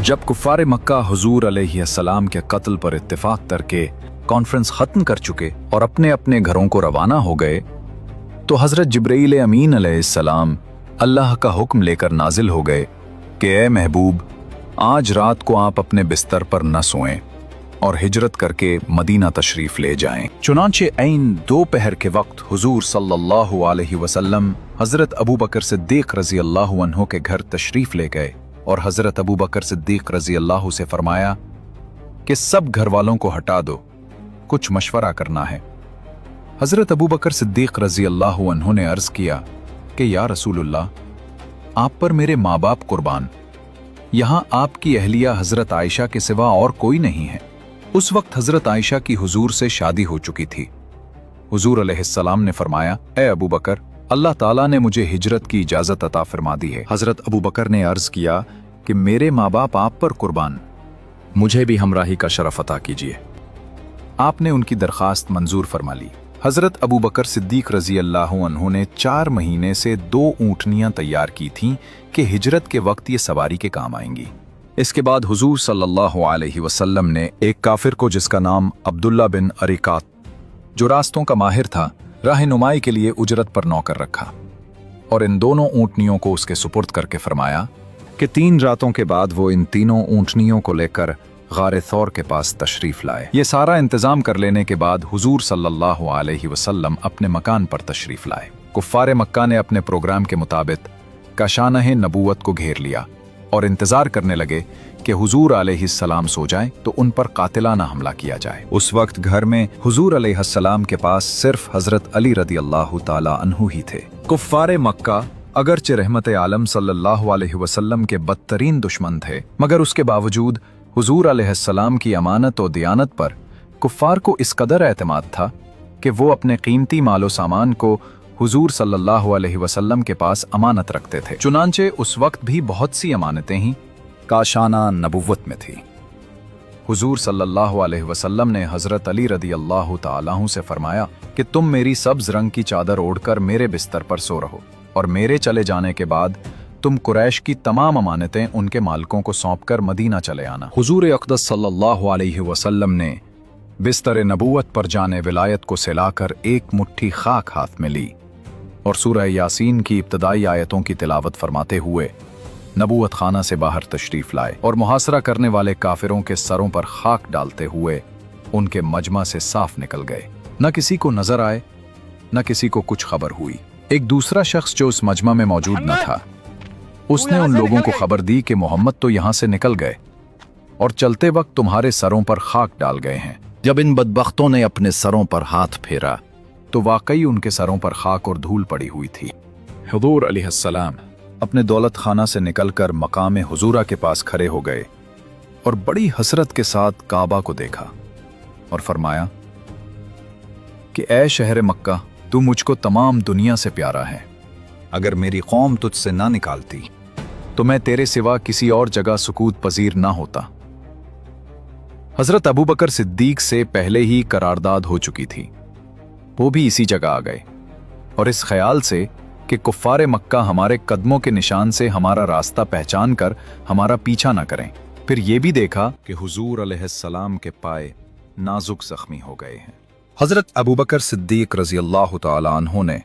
जब कुफ़ार मक्का हुजूर अलैहिस्सलाम के कत्ल पर इत्तेफाक करके कॉन्फ्रेंस ख़त्म कर चुके और अपने अपने घरों को रवाना हो गए तो हज़रत जिब्रील अमीन अलैहिस्सलाम अल्लाह का हुक्म लेकर नाजिल हो गए कि ए महबूब, आज रात को आप अपने बिस्तर पर न सोएं और हिजरत करके मदीना तशरीफ़ ले जाएं। चुनांचे ऐन दोपहर के वक्त हुजूर सल्लल्लाहु अलैहि वसल्लम हज़रत अबू बकर सिद्दीक़ रज़ी अल्लाहु अन्हु के घर तशरीफ़ ले गए और हज़रत अबू बकर सिद्दीक़ रज़ी अल्लाहु से फरमाया कि सब घर वालों को हटा दो, कुछ मशवरा करना है। हज़रत अबू बकर सिद्दीक़ रज़ी अल्लाहु अन्हु ने अर्ज़ किया कि या रसूलुल्लाह, आप पर मेरे माँ बाप कुर्बान, यहाँ आपकी अहलिया हज़रत आयशा के सिवा और कोई नहीं है। उस वक्त हज़रत आयशा की हुजूर से शादी हो चुकी थी। हुजूर अलैहिस्सलाम ने फरमाया, ए अबू बकर, अल्लाह ताला ने मुझे हिजरत की इजाज़त अता फरमा दी है। हज़रत अबू बकर ने अर्ज़ किया कि मेरे माँ बाप आप पर कुर्बान, मुझे भी हमराही का शरफ अता कीजिए। आपने उनकी दरख्वास्त मंजूर फरमा ली। हज़रत अबू बकर सिद्दीक़ रज़ी अल्लाहु अन्हु ने 4 महीने से 2 ऊँटनियाँ तैयार की थीं कि हिजरत के वक्त ये सवारी के काम आएंगी। इसके बाद हुजूर सल्लल्लाहु अलैहि वसल्लम ने एक काफिर को, जिसका नाम अब्दुल्ला बिन अरिकात, जो रास्तों का माहिर था, राहनुमाई के लिए उजरत पर नौकर रखा और इन दोनों ऊँटनियों को उसके सुपुर्द करके फरमाया कि 3 रातों के बाद वो इन तीनों ऊँटनियों को लेकर गारे थौर के पास तशरीफ लाए। ये सारा इंतजाम कर लेने के बाद हुजूर सल्लल्लाहु अलैहि वसल्लम अपने मकान पर तशरीफ लाए। कुफ्फार मक्का ने अपने प्रोग्राम के मुताबिक काशानह नबूवत को घेर लिया और इंतजार करने लगे कि हुजूर अलैहिस्सलाम सो जाएं तो उन पर कातिलाना हमला किया जाए। उस वक्त घर में हुजूर अलैहिस्सलाम के पास सिर्फ हजरत अली रदी अल्लाह ताला अन्हु ही थे। कुफ्फार मक्का अगरचे रहमत आलम सल्लल्लाहु अलैहि वसल्लम के बदतरीन दुश्मन थे, मगर उसके बावजूद हुजूर अलैहिस्सलाम की अमानत और दियानत पर कुफ्फार को इस कदर एतमाद था कि वो अपने कीमती मालो सामान को हुजूर सल्लल्लाहु अलैहि वसल्लम के पास अमानत रखते थे। चुनांचे उस वक्त भी बहुत सी अमानतें ही काशाना नबुव्वत में थी। हुजूर सल्लल्लाहु अलैहि वसल्लम ने हज़रत अली रदी अल्लाह ताला से फरमाया कि तुम मेरी सब्ज रंग की चादर ओढ़कर मेरे बिस्तर पर सो रहो और मेरे चले जाने के बाद तुम कुरैश की तमाम अमानतें उनके मालिकों को सौंपकर मदीना चले आना। हुजूर अक़दस सल्लल्लाहु अलैहि वसल्लम ने बिस्तर नबूवत पर जाने विलायत को सिलाकर एक मुट्ठी खाक हाथ में ली और सूरह यासीन की इब्तदाई आयतों की तिलावत फरमाते हुए नबूवत खाना से बाहर तशरीफ लाए और मुहासरा करने वाले काफिरों के सरों पर खाक डालते हुए उनके मजमा से साफ निकल गए। न किसी को नजर आए, न किसी को कुछ खबर हुई। एक दूसरा शख्स जो उस मजमा में मौजूद न था, उसने उन लोगों को खबर दी कि मोहम्मद तो यहां से निकल गए और चलते वक्त तुम्हारे सरों पर खाक डाल गए हैं। जब इन बदबख्तों ने अपने सरों पर हाथ फेरा तो वाकई उनके सरों पर खाक और धूल पड़ी हुई थी। हुजूर अलैहिस्सलाम अपने दौलत खाना से निकलकर मकाम हुजूरा के पास खड़े हो गए और बड़ी हसरत के साथ काबा को देखा और फरमाया कि ऐ शहर मक्का, तू मुझको तमाम दुनिया से प्यारा है। अगर मेरी कौम तुझसे ना निकालती तो मैं तेरे सिवा किसी और जगह सुकूत पजीर ना होता। हजरत अबू बकर सिद्दीक से पहले ही करारदाद हो चुकी थी, वो भी इसी जगह आ गए और इस ख्याल से कि कुफ्फार मक्का हमारे कदमों के निशान से हमारा रास्ता पहचान कर हमारा पीछा ना करें। फिर ये भी देखा कि हुजूर अलैहिस्सलाम के पाए नाजुक जख्मी हो गए हैं। हजरत अबू बकर सिद्दीक रजी अल्लाह ताला अन्हु ने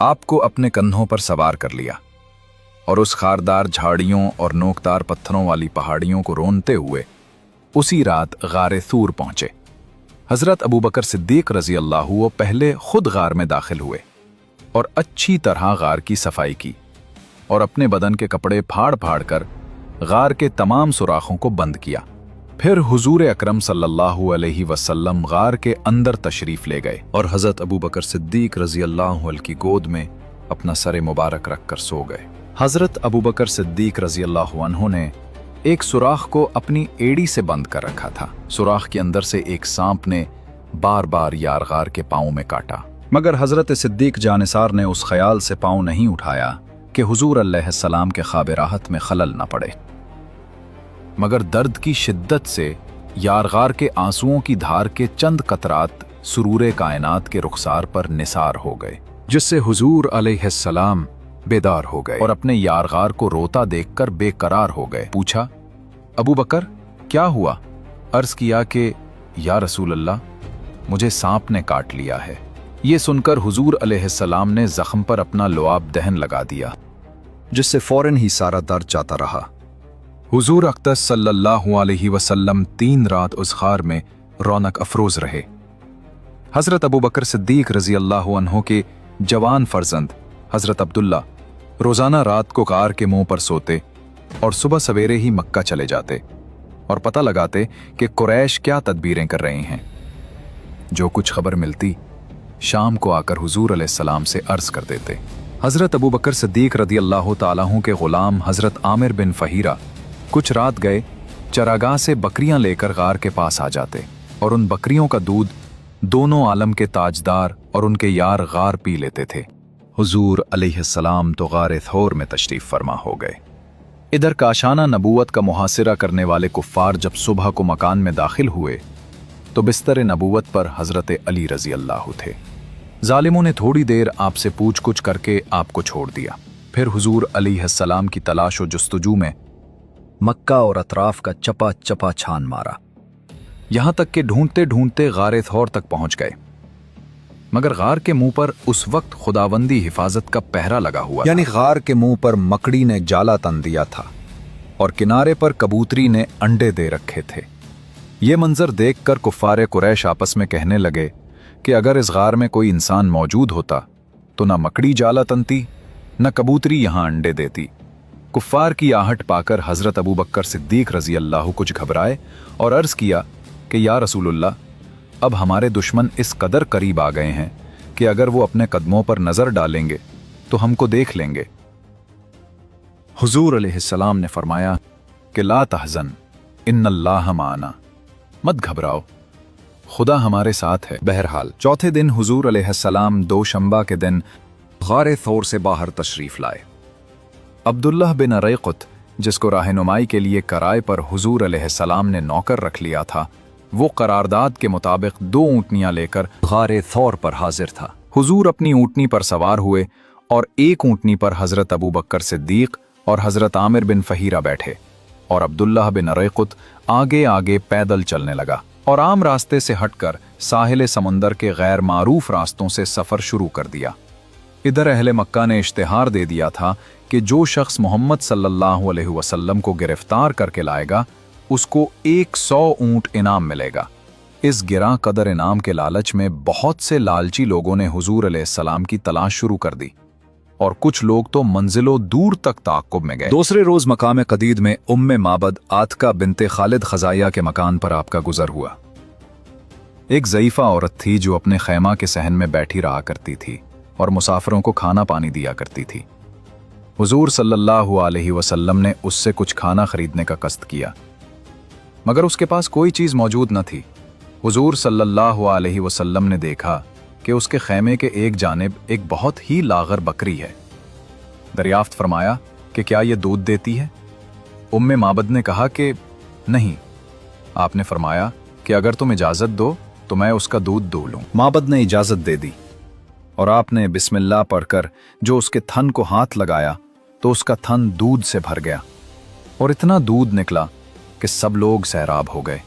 आपको अपने कंधों पर सवार कर लिया और उस खारदार झाड़ियों और नोकदार पत्थरों वाली पहाड़ियों को रोनते हुए उसी रात गारे थूर पहुंचे। हजरत अबू बकर सिद्दीक रजी अल्लाहु पहले खुद गार में दाखिल हुए और अच्छी तरह गार की सफाई की और अपने बदन के कपड़े फाड़ फाड़ कर गार के तमाम सुराखों को बंद किया। फिर हुजूर अकरम सल्लल्लाहु अलैहि वसल्लम गार के अंदर तशरीफ ले गए और हजरत अबू बकर सिद्दीक रजी अल्लाह अन्हु की गोद में अपना सर मुबारक रखकर सो गए। हजरत अबू बकर सिद्दीक रजी अल्लाह अन्हु ने एक सुराख को अपनी एड़ी से बंद कर रखा था। सुराख के अंदर से एक सांप ने बार बार यारगार के पांव में काटा, मगर हजरत सिद्दीक जानिसार ने उस ख्याल से पांव नहीं उठाया कि हुजूर अलैहिस्सलाम के ख्वाब राहत में खलल न पड़े, मगर दर्द की शिद्दत से यारगार के आंसुओं की धार के चंद कतरात सुरूरे कायनात के रुखसार पर निसार हो गए, जिससे हुजूर अलैहिस्सलाम बेदार हो गए और अपने यारगार को रोता देखकर बेकरार हो गए। पूछा, अबू बकर, क्या हुआ? अर्ज किया कि या रसूल अल्लाह, मुझे सांप ने काट लिया है। ये सुनकर हुजूर अलैहिस्सलाम ने जख्म पर अपना लुआब दहन लगा दिया, जिससे फौरन ही सारा दर्द जाता रहा। हुजूर अक़दस सल्लल्लाहु अलैहि वसल्लम 3 रात उस गार में रौनक अफरोज रहे। हज़रत अबू बकर सिद्दीक रज़ी अल्लाहु अन्हु के जवान फर्जंद हज़रत अब्दुल्ला रोज़ाना रात को गार के मुंह पर सोते और सुबह सवेरे ही मक्का चले जाते और पता लगाते कि कुरैश क्या तदबीरें कर रहे हैं। जो कुछ खबर मिलती शाम को आकर हुजूर अलैहिस्सलाम से अर्ज कर देते। हज़रत अबू बकर सिद्दीक रदी अल्लाह तआला अन्हु के ग़ुलाम हज़रत आमिर बिन फ़हीरा कुछ रात गए चरागाह से बकरियां लेकर गार के पास आ जाते और उन बकरियों का दूध दोनों आलम के ताजदार और उनके यार गार पी लेते थे। हुजूर अलैहिस्सलाम तो गार थौर में तशरीफ फरमा हो गए। इधर काशाना नबूवत का मुहासिरा करने वाले कुफ्फार जब सुबह को मकान में दाखिल हुए तो बिस्तर नबूवत पर हज़रत अली रज़ी अल्लाह थे। जालिमों ने थोड़ी देर आपसे पूछ कुछ करके आपको छोड़ दिया। फिर हुजूर अलैहिस्सलाम की तलाश व जुस्तजू में मक्का और अतराफ का चपा चपा छान मारा, यहां तक कि ढूंढते ढूंढते गार थौर तक पहुंच गए। मगर गार के मुंह पर उस वक्त खुदाबंदी हिफाजत का पहरा लगा हुआ, यानी गार के मुंह पर मकड़ी ने जाला तन दिया था और किनारे पर कबूतरी ने अंडे दे रखे थे। ये मंजर देखकर कुफ्फारे कुरैश आपस में कहने लगे कि अगर इस गार में कोई इंसान मौजूद होता तो न मकड़ी जाला तनती न कबूतरी यहां अंडे देती। कुफ्फार की आहट पाकर हज़रत अबू बकर सिद्दीक रज़ी अल्लाह कुछ घबराए और अर्ज़ किया कि या रसूलुल्लाह, अब हमारे दुश्मन इस कदर करीब आ गए हैं कि अगर वो अपने कदमों पर नज़र डालेंगे तो हमको देख लेंगे। हुजूर अलैहिस्सलाम ने फरमाया कि ला तहज़न इन्नल्लाह माना, मत घबराओ, खुदा हमारे साथ है। बहरहाल चौथे दिन हुजूर अलैहिस्सलाम दोशंबा के दिन गार थौर से बाहर तशरीफ लाए। अब्दुल्लाह बिन अरैक़ुत, जिसको रहनुमाई के लिए कराए पर हुजूर अलैहिस्सलाम ने नौकर रख लिया था, वो करारदाद के मुताबिक 2 ऊँटनियाँ लेकर गार थौर पर हाजिर था। हुजूर अपनी ऊँटनी पर सवार हुए और एक ऊँटनी पर हज़रत अबू बकर सिद्दीक और हज़रत आमिर बिन फ़हीरा बैठे और अब्दुल्लाह बिन अरैक़ुत आगे आगे पैदल चलने लगा और आम रास्ते से हटकर साहिल समुंदर के गैर मारूफ रास्तों से सफ़र शुरू कर दिया। इधर अहले मक्का ने इश्तिहार दे दिया था कि जो शख्स मोहम्मद सल्लल्लाहु अलैहि वसल्लम को गिरफ्तार करके लाएगा उसको 100 ऊँट इनाम मिलेगा। इस गिरां कदर इनाम के लालच में बहुत से लालची लोगों ने हुजूर अलैहिस्सलाम की तलाश शुरू कर दी और कुछ लोग तो मंजिलों दूर तक ताक़ुब में गए। दूसरे रोज मकाम कदीद में उम्मे माबद आतका बिनते खालिद खजाइया के मकान पर आपका गुजर हुआ। एक ज़ईफ़ा औरत थी जो अपने खैमा के सहन में बैठी रहा करती थी और मुसाफिरों को खाना पानी दिया करती थी। हुजूर सल्लल्लाहु अलैहि वसल्लम ने उससे कुछ खाना खरीदने का कस्द किया, मगर उसके पास कोई चीज़ मौजूद न थी। हुजूर सल्लल्लाहु अलैहि वसल्लम ने देखा कि उसके खैमे के एक जानिब एक बहुत ही लागर बकरी है। दरियाफ्त फरमाया कि क्या ये दूध देती है? उम्मे माबद ने कहा कि नहीं। आपने फरमाया कि अगर तुम इजाज़त दो तो मैं उसका दूध दूह लूँ। माबद ने इजाज़त दे दी और आपने बिस्मिल्लाह पढ़कर जो उसके थन को हाथ लगाया तो उसका थन दूध से भर गया और इतना दूध निकला कि सब लोग सैराब हो गए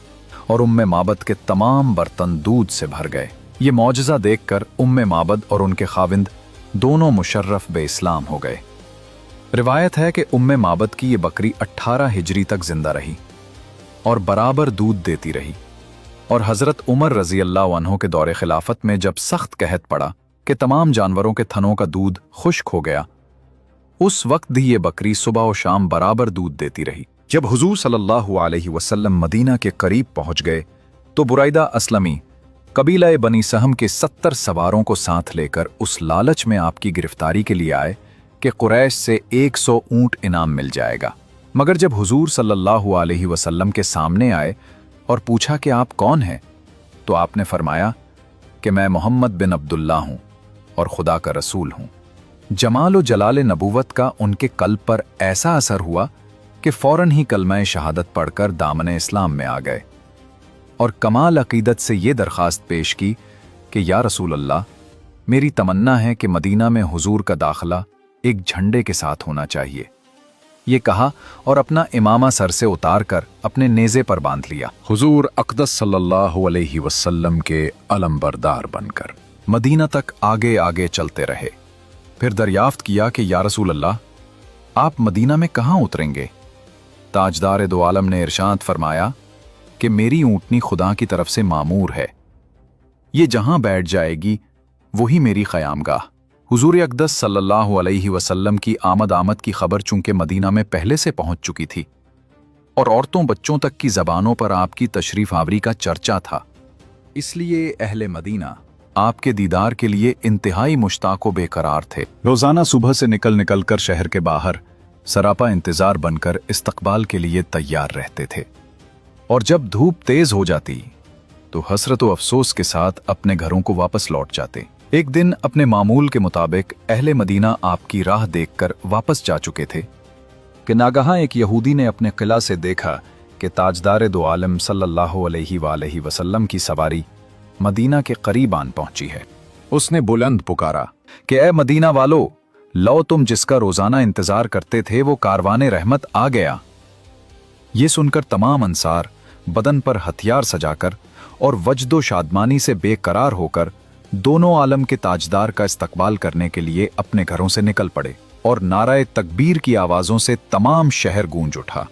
और उम्मे माबद के तमाम बर्तन दूध से भर गए। ये मौजज़ा देखकर उम्मे माबद और उनके खाविंद दोनों मुशर्रफ बे इस्लाम हो गए। रिवायत है कि उम्मे माबद की ये बकरी 18 हिजरी तक जिंदा रही और बराबर दूध देती रही और हज़रत उमर रज़ी अल्लाह अन्हु के दौरे खिलाफत में जब सख्त कहत पड़ा कि तमाम जानवरों के थनों का दूध खुश्क हो गया, उस वक्त भी ये बकरी सुबह और शाम बराबर दूध देती रही। जब हुजूर सल्लल्लाहु अलैहि वसल्लम मदीना के करीब पहुंच गए तो बुरैदा अस्लमी कबीला बनी सहम के 70 सवारों को साथ लेकर उस लालच में आपकी गिरफ्तारी के लिए आए कि कुरैश से 100 ऊँट इनाम मिल जाएगा। मगर जब हुजूर सल्लल्लाहु अलैहि वसल्लम के सामने आए और पूछा कि आप कौन हैं, तो आपने फरमाया कि मैं मोहम्मद बिन अब्दुल्ला हूँ और खुदा का रसूल हूँ। जमाल व जलाल नबूवत का उनके कल्ब पर ऐसा असर हुआ कि फौरन ही कलमा शहादत पढ़कर दामन इस्लाम में आ गए और कमाल अकीदत से ये दरख्वास्त पेश की कि या रसूल अल्लाह, मेरी तमन्ना है कि मदीना में हुजूर का दाखिला एक झंडे के साथ होना चाहिए ये कहा और अपना इमामा सर से उतार कर अपने नेज़े पर बांध लिया। हुजूर अक़दस सल्लल्लाहु अलैहि वसल्लम के अलमबरदार बनकर मदीना तक आगे आगे चलते रहे। फिर दरियाफ्त किया कि या रसूल अल्लाह, आप मदीना में कहाँ उतरेंगे? ताजदार दो आलम ने इरशाद फरमाया कि मेरी ऊँटनी खुदा की तरफ से मामूर है, ये जहां बैठ जाएगी वही मेरी क़यामगाह। हुजूर अक़दस सल्लल्लाहु अलैहि वसल्लम की आमद की खबर चूंकि मदीना में पहले से पहुंच चुकी थी और औरतों बच्चों तक की ज़बानों पर आपकी तशरीफ़ आवरी का चर्चा था, इसलिए अहले मदीना आपके दीदार के लिए इंतहाई मुश्ताक़ व बेकरार थे। रोज़ाना सुबह से निकल कर शहर के बाहर सरापा इंतज़ार बनकर इस्तकबाल के लिए तैयार रहते थे, और जब धूप तेज़ हो जाती तो हसरत व अफसोस के साथ अपने घरों को वापस लौट जाते। एक दिन अपने मामूल के मुताबिक अहले मदीना आपकी राह देखकर वापस जा चुके थे कि नागहां एक यहूदी ने अपने किला से देखा कि ताजदार दो आलम सल्लल्लाहु अलैहि वसल्लम की सवारी मदीना के करीब आन पहुंची है। उसने बुलंद पुकारा कि ए मदीना वालो, लो तुम जिसका रोजाना इंतजार करते थे वो कारवाने रहमत आ गया। ये सुनकर तमाम अंसार बदन पर हथियार सजाकर और वजदो शादमानी से बेकरार होकर दोनों आलम के ताजदार का इस्तकबाल करने के लिए अपने घरों से निकल पड़े और नाराए तकबीर की आवाजों से तमाम शहर गूंज उठा।